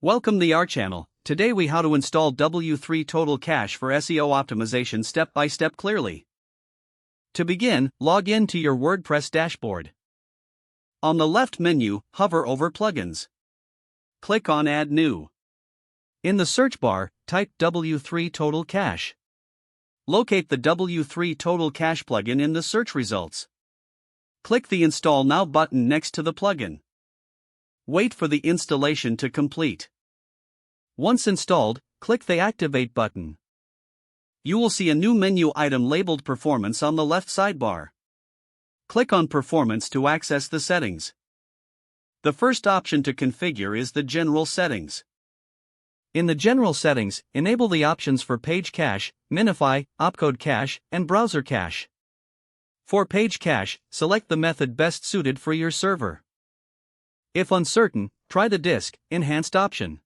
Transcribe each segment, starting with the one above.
Welcome to our channel. Today we how to install W3 Total Cache for SEO optimization step by step clearly. To begin, log in to your WordPress dashboard. On the left menu, hover over Plugins. Click on Add New. In the search bar, type W3 Total Cache. Locate the W3 Total Cache plugin in the search results. Click the Install Now button next to the plugin. Wait for the installation to complete. Once installed, click the Activate button. You will see a new menu item labeled Performance on the left sidebar. Click on Performance to access the settings. The first option to configure is the General Settings. In the General Settings, enable the options for Page Cache, Minify, Opcode Cache, and Browser Cache. For Page Cache, select the method best suited for your server. If uncertain, try the Disk Enhanced option.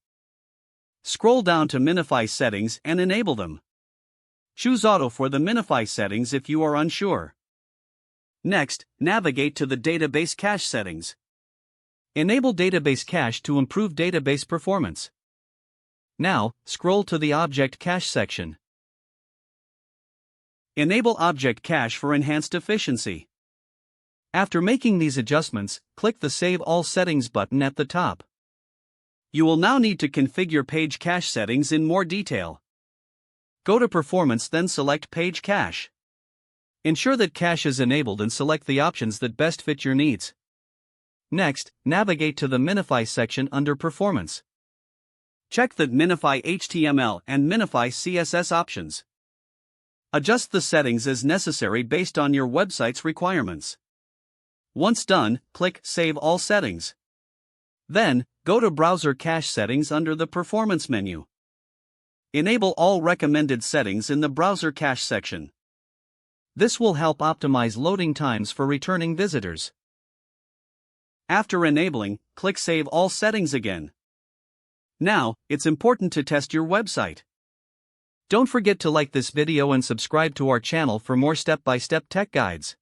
Scroll down to Minify settings and enable them. Choose Auto for the Minify settings if you are unsure. Next, navigate to the Database Cache settings. Enable Database Cache to improve database performance. Now, scroll to the Object Cache section. Enable Object Cache for enhanced efficiency. After making these adjustments, click the Save All Settings button at the top. You will now need to configure Page Cache settings in more detail. Go to Performance, then select Page Cache. Ensure that cache is enabled and select the options that best fit your needs. Next, navigate to the Minify section under Performance. Check the Minify HTML and Minify CSS options. Adjust the settings as necessary based on your website's requirements. Once done, click Save All Settings. Then, go to Browser Cache Settings under the Performance menu. Enable all recommended settings in the Browser Cache section. This will help optimize loading times for returning visitors. After enabling, click Save All Settings again. Now, it's important to test your website. Don't forget to like this video and subscribe to our channel for more step-by-step tech guides.